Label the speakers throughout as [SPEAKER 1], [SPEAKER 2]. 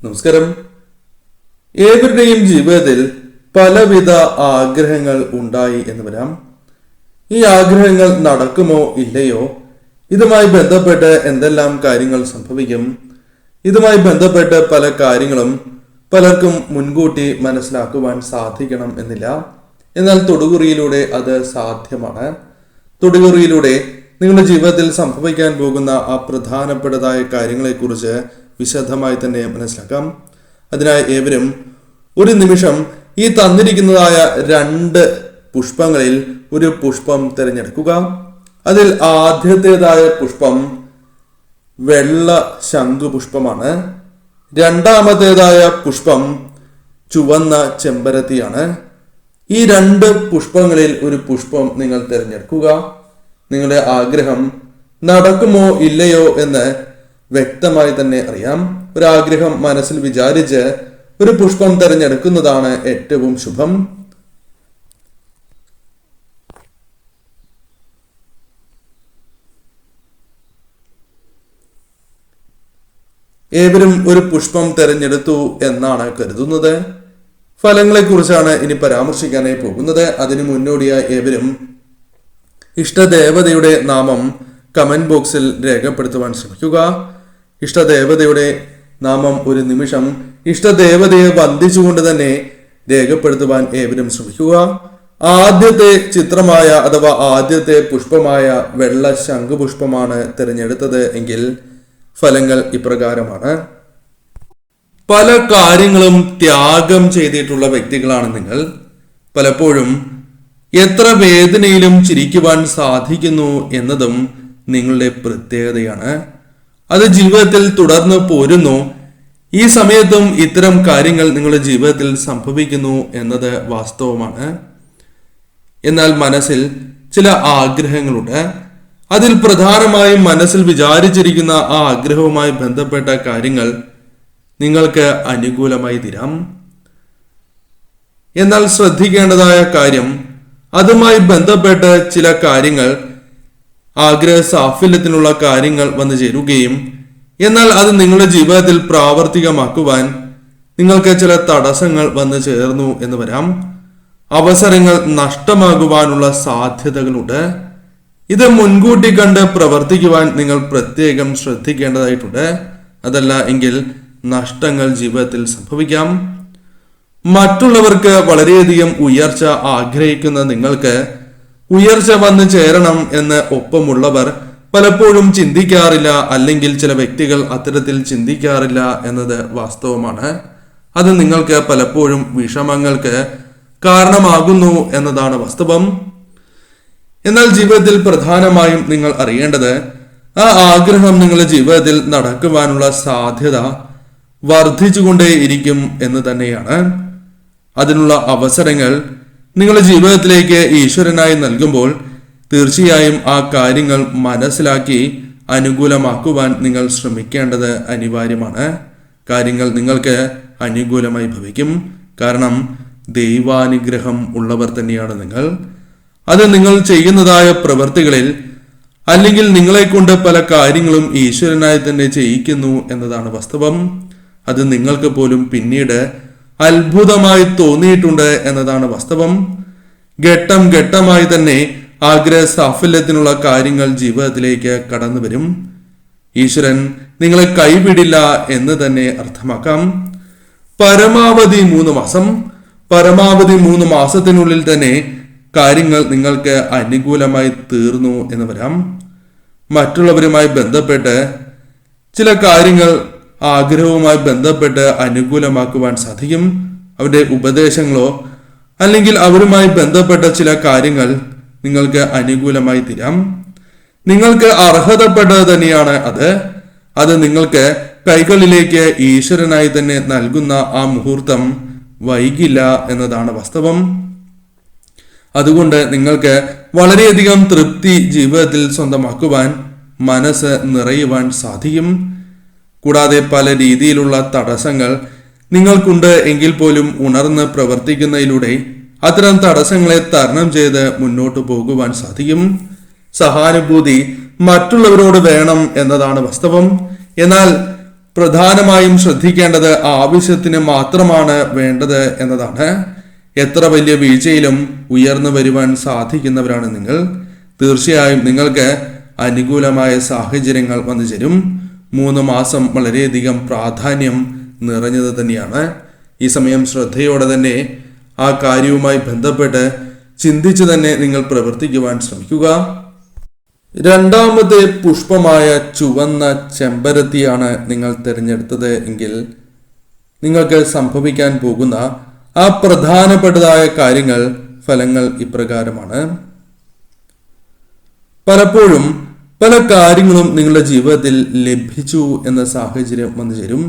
[SPEAKER 1] നമസ്കാരം. ഏവരുടെയും ജീവിതത്തിൽ പലവിധ ആഗ്രഹങ്ങൾ ഉണ്ടായി എന്ന് വരാം. ഈ ആഗ്രഹങ്ങൾ നടക്കുമോ ഇല്ലയോ, ഇതുമായി ബന്ധപ്പെട്ട് എന്തെല്ലാം കാര്യങ്ങൾ സംഭവിക്കും, ഇതുമായി ബന്ധപ്പെട്ട് പല കാര്യങ്ങളും പലർക്കും മുൻകൂട്ടി മനസ്സിലാക്കുവാൻ സാധിക്കണം എന്നില്ല. എന്നാൽ തൊടുകുറിയിലൂടെ അത് സാധ്യമാണ്. തൊടുകുറിയിലൂടെ നിങ്ങളുടെ ജീവിതത്തിൽ സംഭവിക്കാൻ പോകുന്ന ആ പ്രധാനപ്പെട്ടതായ കാര്യങ്ങളെക്കുറിച്ച് വിശദമായി തന്നെ മനസ്സിലാക്കാം. അതിനായി ഏവരും ഒരു നിമിഷം ഈ തന്നിരിക്കുന്നതായ 2 പുഷ്പങ്ങളിൽ ഒരു പുഷ്പം തിരഞ്ഞെടുക്കുക. അതിൽ ആദ്യത്തേതായ പുഷ്പം വെള്ള ശംഖുപുഷ്പമാണ്. രണ്ടാമത്തേതായ പുഷ്പം ചുവന്ന ചെമ്പരത്തിയാണ്. ഈ 2 പുഷ്പങ്ങളിൽ ഒരു പുഷ്പം നിങ്ങൾ തിരഞ്ഞെടുക്കുക. നിങ്ങളുടെ ആഗ്രഹം നടക്കുമോ ഇല്ലയോ എന്ന് വ്യക്തമായി തന്നെ അറിയാം. ഒരാഗ്രഹം മനസ്സിൽ വിചാരിച്ച് ഒരു പുഷ്പം തിരഞ്ഞെടുക്കുന്നതാണ് ഏറ്റവും ശുഭം. ഏവരും ഒരു പുഷ്പം തിരഞ്ഞെടുത്തു എന്നാണ് കരുതുന്നത്. ഫലങ്ങളെ കുറിച്ചാണ് ഇനി പരാമർശിക്കാനായി പോകുന്നത്. അതിനു മുന്നോടിയായി ഏവരും ഇഷ്ടദേവതയുടെ നാമം കമന്റ് ബോക്സിൽ രേഖപ്പെടുത്തുവാൻ ശ്രമിക്കുക. ഇഷ്ടദേവതയുടെ നാമം ഒരു നിമിഷം ഇഷ്ടദേവതയെ വന്ദിച്ചുകൊണ്ട് തന്നെ രേഖപ്പെടുത്തുവാൻ ഏവരും ശ്രമിക്കുക. ആദ്യത്തെ ചിത്രമായ അഥവാ ആദ്യത്തെ പുഷ്പമായ വെള്ള ശംഖുപുഷ്പമാണ് തിരഞ്ഞെടുത്തത് എങ്കിൽ ഫലങ്ങൾ ഇപ്രകാരമാണ്. പല കാര്യങ്ങളും ത്യാഗം ചെയ്തിട്ടുള്ള വ്യക്തികളാണ് നിങ്ങൾ. പലപ്പോഴും എത്ര വേദനയിലും ചിരിക്കുവാൻ സാധിക്കുന്നു എന്നതും നിങ്ങളുടെ പ്രത്യേകതയാണ്. അത് ജീവിതത്തിൽ തുടർന്ന് പോരുന്നു. ഈ സമയത്തും ഇത്തരം കാര്യങ്ങൾ നിങ്ങളുടെ ജീവിതത്തിൽ സംഭവിക്കുന്നു എന്നത് വാസ്തവമാണ്. എന്നാൽ മനസ്സിൽ ചില ആഗ്രഹങ്ങളുണ്ട്. അതിൽ പ്രധാനമായും മനസ്സിൽ വിചാരിച്ചിരിക്കുന്ന ആ ആഗ്രഹവുമായി ബന്ധപ്പെട്ട കാര്യങ്ങൾ നിങ്ങൾക്ക് അനുകൂലമായി തീരാം. എന്നാൽ ശ്രദ്ധിക്കേണ്ടതായ കാര്യം, അതുമായി ബന്ധപ്പെട്ട് ചില കാര്യങ്ങൾ ആഗ്രഹ സാഫല്യത്തിനുള്ള കാര്യങ്ങൾ വന്നു ചേരുകയും എന്നാൽ അത് നിങ്ങളുടെ ജീവിതത്തിൽ പ്രാവർത്തികമാക്കുവാൻ നിങ്ങൾക്ക് ചില തടസ്സങ്ങൾ വന്നു ചേർന്നു എന്ന് വരാം. അവസരങ്ങൾ നഷ്ടമാകുവാനുള്ള സാധ്യതകളുണ്ട്. ഇത് മുൻകൂട്ടി കണ്ട് പ്രവർത്തിക്കുവാൻ നിങ്ങൾ പ്രത്യേകം ശ്രദ്ധിക്കേണ്ടതായിട്ടുണ്ട്. അതല്ല എങ്കിൽ നഷ്ടങ്ങൾ ജീവിതത്തിൽ സംഭവിക്കാം. മറ്റുള്ളവർക്ക് വളരെയധികം ഉയർച്ച ആഗ്രഹിക്കുന്ന നിങ്ങൾക്ക് ഉയർച്ച വന്നു ചേരണം എന്ന് ഒപ്പമുള്ളവർ പലപ്പോഴും ചിന്തിക്കാറില്ല, അല്ലെങ്കിൽ ചില വ്യക്തികൾ അത്തരത്തിൽ ചിന്തിക്കാറില്ല എന്നത് വാസ്തവമാണ്. അത് നിങ്ങൾക്ക് പലപ്പോഴും വിഷമങ്ങൾക്ക് കാരണമാകുന്നു എന്നതാണ് വാസ്തവം. എന്നാൽ ജീവിതത്തിൽ പ്രധാനമായും നിങ്ങൾ അറിയേണ്ടത്, ആ ആഗ്രഹം നിങ്ങളുടെ ജീവിതത്തിൽ നടക്കുവാനുള്ള സാധ്യത വർദ്ധിച്ചുകൊണ്ടേയിരിക്കും എന്ന് തന്നെയാണ്. അതിനുള്ള അവസരങ്ങൾ നിങ്ങളുടെ ജീവിതത്തിലേക്ക് ഈശ്വരനായി നൽകുമ്പോൾ തീർച്ചയായും ആ കാര്യങ്ങൾ മനസ്സിലാക്കി അനുകൂലമാക്കുവാൻ നിങ്ങൾ ശ്രമിക്കേണ്ടത് അനിവാര്യമാണ്. കാര്യങ്ങൾ നിങ്ങൾക്ക് അനുകൂലമായി ഭവിക്കും. കാരണം ദൈവാനുഗ്രഹം ഉള്ളവർ തന്നെയാണ് നിങ്ങൾ. അത് നിങ്ങൾ ചെയ്യുന്നതായ പ്രവൃത്തികളിൽ അല്ലെങ്കിൽ നിങ്ങളെ കൊണ്ട് പല കാര്യങ്ങളും ഈശ്വരനായി തന്നെ ചെയ്യിക്കുന്നു എന്നതാണ് വാസ്തവം. അത് നിങ്ങൾക്ക് പോലും പിന്നീട് അത്ഭുതമായി തോന്നിയിട്ടുണ്ട് എന്നതാണ് വാസ്തവം. ഘട്ടം ഘട്ടമായി തന്നെ ആഗ്രഹ സാഫല്യത്തിനുള്ള കാര്യങ്ങൾ ജീവിതത്തിലേക്ക് കടന്നു വരും. ഈശ്വരൻ നിങ്ങളെ കൈവിടില്ല എന്ന് തന്നെ അർത്ഥമാക്കാം. പരമാവധി 3 മാസം, പരമാവധി 3 മാസത്തിനുള്ളിൽ തന്നെ കാര്യങ്ങൾ നിങ്ങൾക്ക് അനുകൂലമായി തീർന്നു എന്ന് വരാം. മറ്റുള്ളവരുമായി ബന്ധപ്പെട്ട് ചില കാര്യങ്ങൾ ആഗ്രഹവുമായി ബന്ധപ്പെട്ട് അനുകൂലമാക്കുവാൻ സാധിക്കും. അവരുടെ ഉപദേശങ്ങളോ അല്ലെങ്കിൽ അവരുമായി ബന്ധപ്പെട്ട ചില കാര്യങ്ങൾ നിങ്ങൾക്ക് അനുകൂലമായി തീരാം. നിങ്ങൾക്ക് അർഹതപ്പെട്ടത് തന്നെയാണ് അത് നിങ്ങൾക്ക് കൈകളിലേക്ക് ഈശ്വരനായി തന്നെ നൽകുന്ന ആ മുഹൂർത്തം വൈകില്ല എന്നതാണ് വാസ്തവം. അതുകൊണ്ട് നിങ്ങൾക്ക് വളരെയധികം തൃപ്തി ജീവിതത്തിൽ സ്വന്തമാക്കുവാൻ, മനസ്സ് നിറയുവാൻ സാധിക്കും. കൂടാതെ പല രീതിയിലുള്ള തടസ്സങ്ങൾ നിങ്ങൾക്കുണ്ട് എങ്കിൽ പോലും ഉണർന്ന് പ്രവർത്തിക്കുന്നതിലൂടെ അത്തരം തടസ്സങ്ങളെ തരണം ചെയ്ത് മുന്നോട്ട് പോകുവാൻ സാധിക്കും. സഹാനുഭൂതി മറ്റുള്ളവരോട് വേണം എന്നതാണ് വാസ്തവം. എന്നാൽ പ്രധാനമായും ശ്രദ്ധിക്കേണ്ടത് ആവശ്യത്തിന് മാത്രമാണ് വേണ്ടത് എന്നതാണ്. എത്ര വലിയ വീഴ്ചയിലും ഉയർന്നു വരുവാൻ സാധിക്കുന്നവരാണ് നിങ്ങൾ. തീർച്ചയായും നിങ്ങൾക്ക് അനുകൂലമായ സാഹചര്യങ്ങൾ വന്നു ചേരും. 3 മാസം വളരെയധികം പ്രാധാന്യം നിറഞ്ഞത് തന്നെയാണ്. ഈ സമയം ശ്രദ്ധയോടെ തന്നെ ആ കാര്യവുമായി ബന്ധപ്പെട്ട് ചിന്തിച്ച് തന്നെ നിങ്ങൾ പ്രവർത്തിക്കുവാൻ ശ്രമിക്കുക. രണ്ടാമത്തെ പുഷ്പമായ ചുവന്ന ചെമ്പരത്തിയാണ് നിങ്ങൾ തിരഞ്ഞെടുത്തത് എങ്കിൽ നിങ്ങൾക്ക് സംഭവിക്കാൻ പോകുന്ന ആ പ്രധാനപ്പെട്ടതായ കാര്യങ്ങൾ, ഫലങ്ങൾ ഇപ്രകാരമാണ്. പലപ്പോഴും പല കാര്യങ്ങളും നിങ്ങളുടെ ജീവിതത്തിൽ ലഭിച്ചു എന്ന സാഹചര്യം വന്നു ചേരും.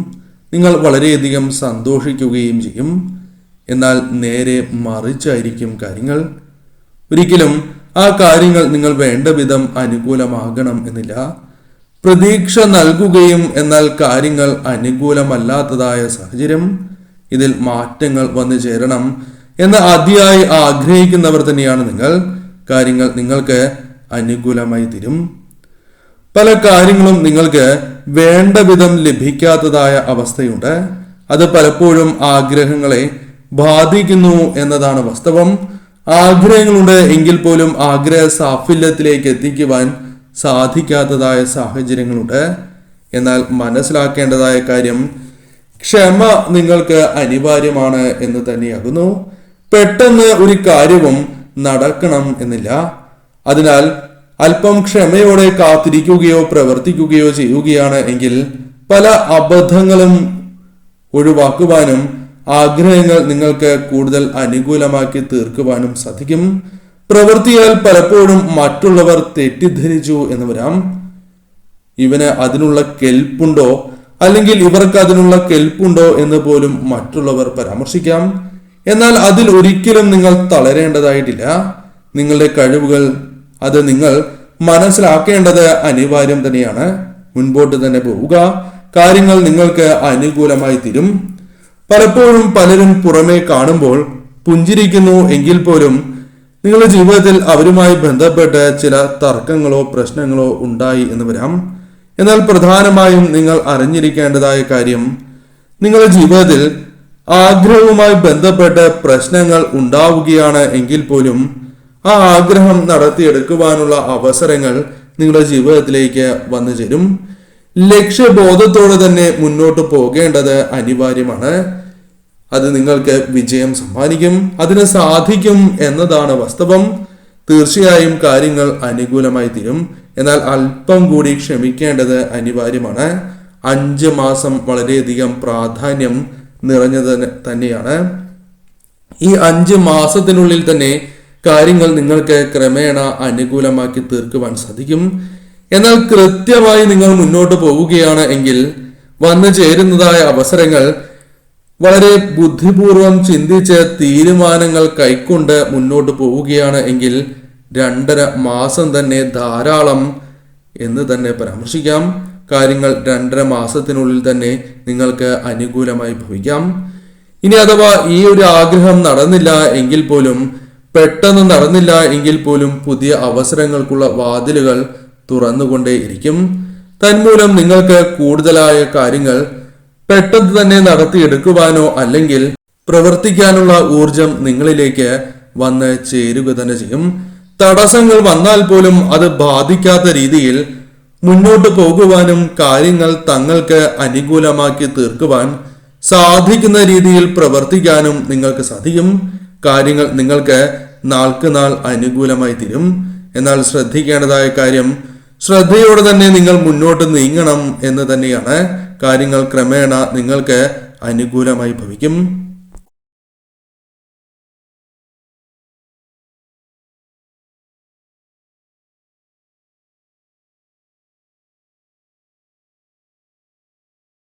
[SPEAKER 1] നിങ്ങൾ വളരെയധികം സന്തോഷിക്കുകയും ചെയ്യും. എന്നാൽ നേരെ മറിച്ചായിരിക്കും കാര്യങ്ങൾ. ഒരിക്കലും ആ കാര്യങ്ങൾ നിങ്ങൾ വേണ്ട വിധം അനുകൂലമാകണം എന്നില്ല. പ്രതീക്ഷ നൽകുകയും എന്നാൽ കാര്യങ്ങൾ അനുകൂലമല്ലാത്തതായ സാഹചര്യം, ഇതിൽ മാറ്റങ്ങൾ വന്നു ചേരണം എന്ന് അതിയായി ആഗ്രഹിക്കുന്നവർ തന്നെയാണ് നിങ്ങൾ. കാര്യങ്ങൾ നിങ്ങൾക്ക് അനുകൂലമായി തീരും. പല കാര്യങ്ങളും നിങ്ങൾക്ക് വേണ്ട വിധം ലഭിക്കാത്തതായ അവസ്ഥയുണ്ട്. അത് പലപ്പോഴും ആഗ്രഹങ്ങളെ ബാധിക്കുന്നു എന്നതാണ് വാസ്തവം. ആഗ്രഹങ്ങളുണ്ട് എങ്കിൽ പോലും ആഗ്രഹ സാഫല്യത്തിലേക്ക് എത്തിക്കുവാൻ സാധിക്കാത്തതായ സാഹചര്യങ്ങളുണ്ട്. എന്നാൽ മനസ്സിലാക്കേണ്ടതായ കാര്യം, ക്ഷമ നിങ്ങൾക്ക് അനിവാര്യമാണ് എന്ന് തന്നെയാകുന്നു. പെട്ടെന്ന് ഒരു കാര്യവും നടക്കണം എന്നില്ല. അതിനാൽ അല്പം ക്ഷമയോടെ കാത്തിരിക്കുകയോ പ്രവർത്തിക്കുകയോ ചെയ്യുകയാണ് എങ്കിൽ പല അബദ്ധങ്ങളും ഒഴിവാക്കുവാനും ആഗ്രഹങ്ങൾ നിങ്ങൾക്ക് കൂടുതൽ അനുകൂലമാക്കി തീർക്കുവാനും സാധിക്കും. പ്രവൃത്തിയാൽ പലപ്പോഴും മറ്റുള്ളവർ തെറ്റിദ്ധരിച്ചു എന്ന് വരാം. ഇവന് അതിനുള്ള കെൽപ്പുണ്ടോ, അല്ലെങ്കിൽ ഇവർക്ക് അതിനുള്ള കെൽപ്പുണ്ടോ എന്ന് പോലും മറ്റുള്ളവർ പരാമർശിക്കാം. എന്നാൽ അതിൽ ഒരിക്കലും നിങ്ങൾ തളരേണ്ടതായിട്ടില്ല. നിങ്ങളുടെ കഴിവുകൾ അത് നിങ്ങൾ മനസ്സിലാക്കേണ്ടത് അനിവാര്യം തന്നെയാണ്. മുൻപോട്ട് തന്നെ പോവുക. കാര്യങ്ങൾ നിങ്ങൾക്ക് അനുകൂലമായി തീരും. പലപ്പോഴും പലരും പുറമേ കാണുമ്പോൾ പുഞ്ചിരിക്കുന്നു എങ്കിൽ പോലും നിങ്ങളുടെ ജീവിതത്തിൽ അവരുമായി ബന്ധപ്പെട്ട് ചില തർക്കങ്ങളോ പ്രശ്നങ്ങളോ ഉണ്ടായി എന്ന് വരാം. എന്നാൽ പ്രധാനമായും നിങ്ങൾ അറിഞ്ഞിരിക്കേണ്ടതായ കാര്യം, നിങ്ങളുടെ ജീവിതത്തിൽ ആഗ്രഹവുമായി ബന്ധപ്പെട്ട് പ്രശ്നങ്ങൾ ഉണ്ടാവുകയാണ് എങ്കിൽ പോലും ആ ആഗ്രഹം നടത്തിയെടുക്കുവാനുള്ള അവസരങ്ങൾ നിങ്ങളുടെ ജീവിതത്തിലേക്ക് വന്നു ചേരും. ലക്ഷ്യബോധത്തോടെ തന്നെ മുന്നോട്ട് പോകേണ്ടത് അനിവാര്യമാണ്. അത് നിങ്ങൾക്ക് വിജയം സമ്മാനിക്കും. അതിന് സാധിക്കും എന്നതാണ് വാസ്തവം. തീർച്ചയായും കാര്യങ്ങൾ അനുകൂലമായി തീരും. എന്നാൽ അല്പം കൂടി ക്ഷമിക്കേണ്ടത് അനിവാര്യമാണ്. 5 മാസം വളരെയധികം പ്രാധാന്യം നിറഞ്ഞത് തന്നെയാണ്. ഈ 5 മാസത്തിനുള്ളിൽ തന്നെ കാര്യങ്ങൾ നിങ്ങൾക്ക് ക്രമേണ അനുകൂലമാക്കി തീർക്കുവാൻ സാധിക്കും. എന്നാൽ കൃത്യമായി നിങ്ങൾ മുന്നോട്ട് പോവുകയാണ് എങ്കിൽ വന്നു ചേരുന്നതായ അവസരങ്ങൾ വളരെ ബുദ്ധിപൂർവം ചിന്തിച്ച് തീരുമാനങ്ങൾ കൈക്കൊണ്ട് മുന്നോട്ട് പോവുകയാണ് എങ്കിൽ 2.5 മാസം തന്നെ ധാരാളം എന്ന് തന്നെ പരാമർശിക്കാം. കാര്യങ്ങൾ 2.5 മാസത്തിനുള്ളിൽ തന്നെ നിങ്ങൾക്ക് അനുകൂലമായി ഭവിക്കാം. ഇനി അഥവാ ഈ ഒരു ആഗ്രഹം നടന്നില്ല എങ്കിൽ പോലും, പെട്ടെന്ന് നടന്നില്ല എങ്കിൽ പോലും പുതിയ അവസരങ്ങൾക്കുള്ള വാതിലുകൾ തുറന്നുകൊണ്ടേയിരിക്കും. തന്മൂലം നിങ്ങൾക്ക് കൂടുതലായ കാര്യങ്ങൾ പെട്ടെന്ന് തന്നെ നടത്തിയെടുക്കുവാനോ അല്ലെങ്കിൽ പ്രവർത്തിക്കാനുള്ള ഊർജം നിങ്ങളിലേക്ക് വന്ന് ചേരുക തന്നെ ചെയ്യും. തടസ്സങ്ങൾ വന്നാൽ പോലും അത് ബാധിക്കാത്ത രീതിയിൽ മുന്നോട്ട് പോകുവാനും കാര്യങ്ങൾ തങ്ങൾക്ക് അനുകൂലമാക്കി തീർക്കുവാൻ സാധിക്കുന്ന രീതിയിൽ പ്രവർത്തിക്കാനും നിങ്ങൾക്ക് സാധിക്കും. കാര്യങ്ങൾ നിങ്ങൾക്ക് നാൾക്ക് നാൾ അനുകൂലമായി തീരും. എന്നാൽ ശ്രദ്ധിക്കേണ്ടതായ കാര്യം, ശ്രദ്ധയോടെ തന്നെ നിങ്ങൾ മുന്നോട്ട് നീങ്ങണം എന്ന് തന്നെയാണ്. കാര്യങ്ങൾ ക്രമേണ നിങ്ങൾക്ക് അനുകൂലമായി ഭവിക്കും.